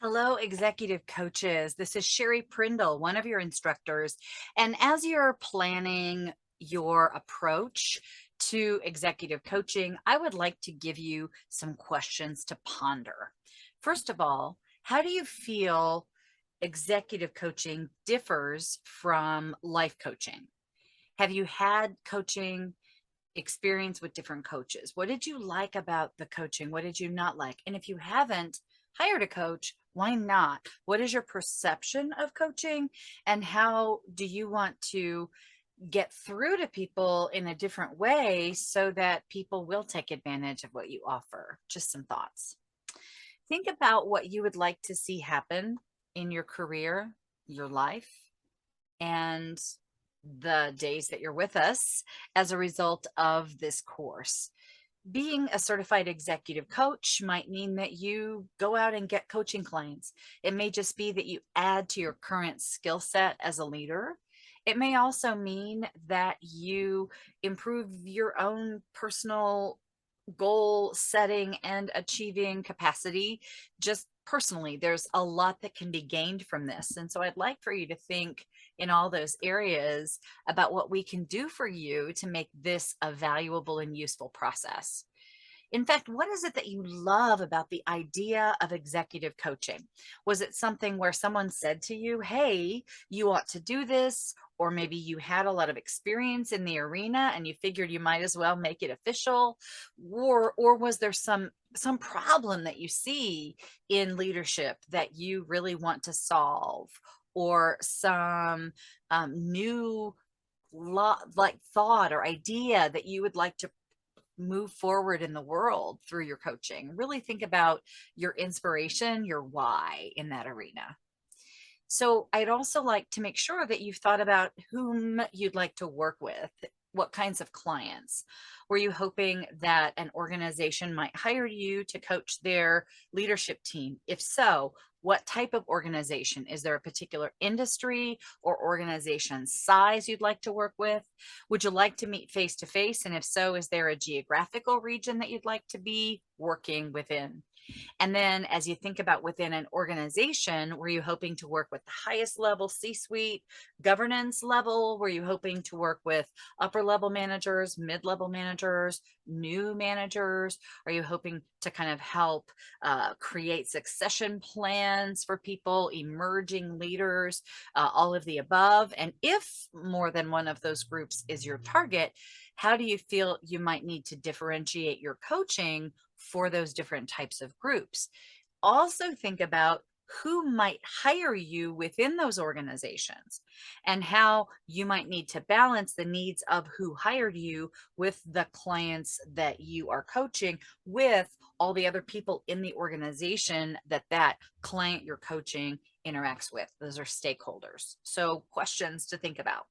Hello, executive coaches. This is Sherry Prindle, one of your instructors. And as you're planning your approach to executive coaching, I would like to give you some questions to ponder. First of all, how do you feel executive coaching differs from life coaching? Have you had coaching experience with different coaches? What did you like about the coaching? What did you not like? And if you haven't hired a coach, why not? What is your perception of coaching? And how do you want to get through to people in a different way so that people will take advantage of what you offer? Just some thoughts. Think about what you would like to see happen in your career, your life, and the days that you're with us as a result of this course. Being a certified executive coach might mean that you go out and get coaching clients. It may just be that you add to your current skill set as a leader. It may also mean that you improve your own personal goal setting and achieving capacity just personally. There's a lot that can be gained from this. And so I'd like for you to think in all those areas about what we can do for you to make this a valuable and useful process. In fact, what is it that you love about the idea of executive coaching? Was it something where someone said to you, hey, you ought to do this? Or maybe you had a lot of experience in the arena and you figured you might as well make it official? Or was there some problem that you see in leadership that you really want to solve? Or some new like thought or idea that you would like to move forward in the world through your coaching? Really think about your inspiration, your why in that arena. So I'd also like to make sure that you've thought about whom you'd like to work with. What kinds of clients? Were you hoping that an organization might hire you to coach their leadership team? If so, what type of organization? Is there a particular industry or organization size you'd like to work with? Would you like to meet face to face? And if so, is there a geographical region that you'd like to be working within? And then as you think about within an organization, were you hoping to work with the highest level C-suite governance level? Were you hoping to work with upper level managers, mid-level managers, new managers? Are you hoping to kind of help create succession plans for people, emerging leaders, all of the above? And if more than one of those groups is your target, how do you feel you might need to differentiate your coaching for those different types of groups? Also think about who might hire you within those organizations and how you might need to balance the needs of who hired you with the clients that you are coaching with all the other people in the organization that that client you're coaching interacts with. Those are stakeholders. So questions to think about.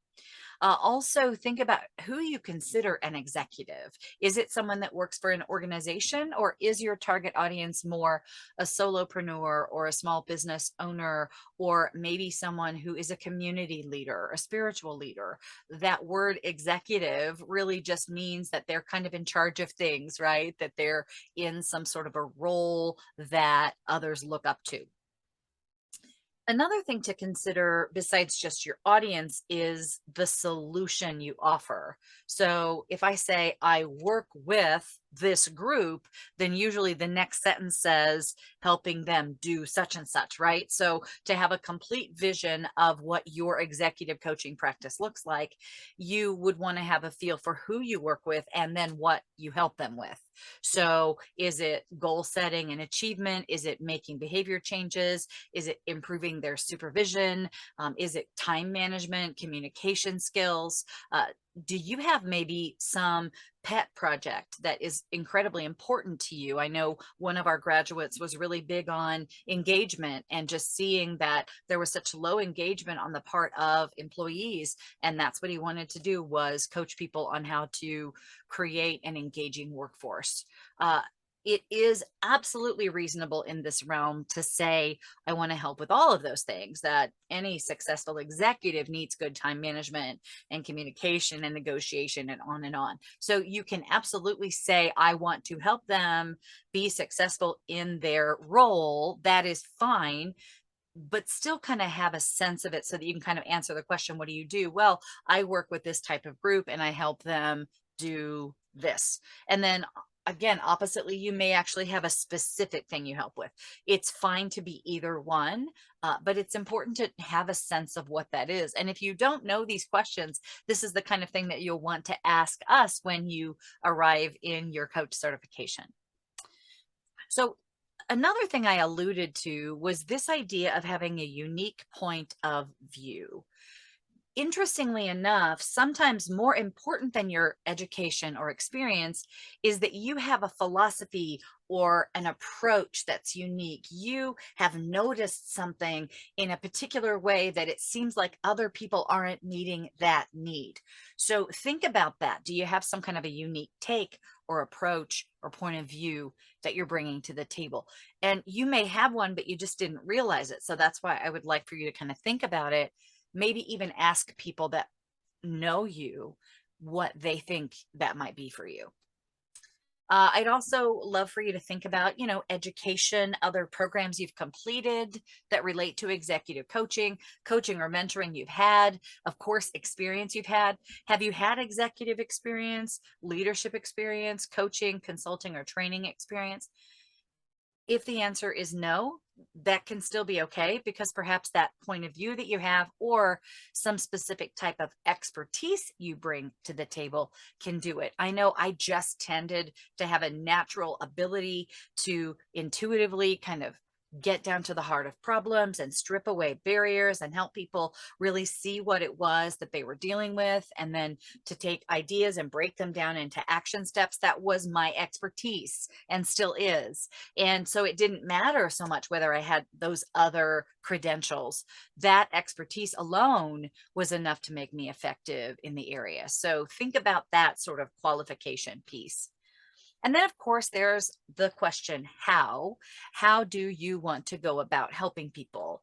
Also, think about who you consider an executive. Is it someone that works for an organization, or is your target audience more a solopreneur or a small business owner, or maybe someone who is a community leader, a spiritual leader? That word executive really just means that they're kind of in charge of things, right? That they're in some sort of a role that others look up to. Another thing to consider besides just your audience is the solution you offer. So if I say I work with this group, then usually the next sentence says helping them do such and such, right? So to have a complete vision of what your executive coaching practice looks like, you would want to have a feel for who you work with and then what you help them with. So is it goal setting and achievement? Is it making behavior changes? Is it improving their supervision? Is it time management, communication skills? Do you have maybe some pet project that is incredibly important to you? I know one of our graduates was really big on engagement and just seeing that there was such low engagement on the part of employees. And that's what he wanted to do, was coach people on how to create an engaging workforce. Uh, it is absolutely reasonable in this realm to say, I want to help with all of those things, that any successful executive needs good time management and communication and negotiation and on and on. So you can absolutely say, I want to help them be successful in their role. That is fine, but still kind of have a sense of it so that you can kind of answer the question, what do you do? Well, I work with this type of group and I help them do this. And then again, oppositely, you may actually have a specific thing you help with. It's fine to be either one, but it's important to have a sense of what that is. And if you don't know these questions, this is the kind of thing that you'll want to ask us when you arrive in your coach certification. So another thing I alluded to was this idea of having a unique point of view. Interestingly enough, sometimes more important than your education or experience is that you have a philosophy or an approach that's unique. You have noticed something in a particular way that it seems like other people aren't meeting that need. So think about that. Do you have some kind of a unique take or approach or point of view that you're bringing to the table? And you may have one, but you just didn't realize it. So that's why I would like for you to kind of think about it, maybe even ask people that know you what they think that might be for you. I'd also love for you to think about, education, other programs you've completed that relate to executive coaching, coaching or mentoring you've had, of course, experience you've had. Have you had executive experience, leadership experience, coaching, consulting, or training experience? If the answer is no, that can still be okay, because perhaps that point of view that you have or some specific type of expertise you bring to the table can do it. I know I just tended to have a natural ability to intuitively kind of get down to the heart of problems and strip away barriers and help people really see what it was that they were dealing with, and then to take ideas and break them down into action steps. That was my expertise and still is. And so it didn't matter so much whether I had those other credentials. That expertise alone was enough to make me effective in the area. So think about that sort of qualification piece. And then, of course, there's the question, how? How do you want to go about helping people?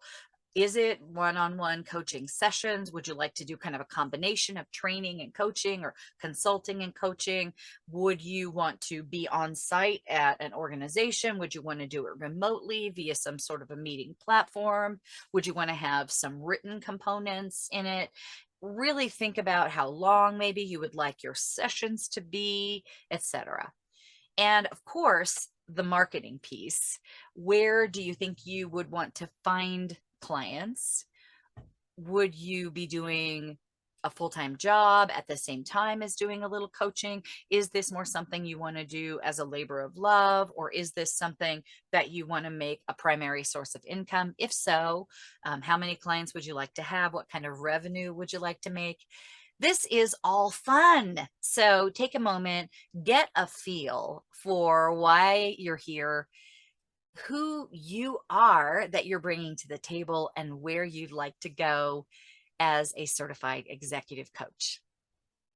Is it one-on-one coaching sessions? Would you like to do kind of a combination of training and coaching, or consulting and coaching? Would you want to be on site at an organization? Would you want to do it remotely via some sort of a meeting platform? Would you want to have some written components in it? Really think about how long maybe you would like your sessions to be, etc. And of course, the marketing piece. Where do you think you would want to find clients? Would you be doing a full-time job at the same time as doing a little coaching? Is this more something you want to do as a labor of love, or is this something that you want to make a primary source of income? If so, how many clients would you like to have? What kind of revenue would you like to make? This is all fun. So take a moment, get a feel for why you're here, who you are that you're bringing to the table, and where you'd like to go as a certified executive coach.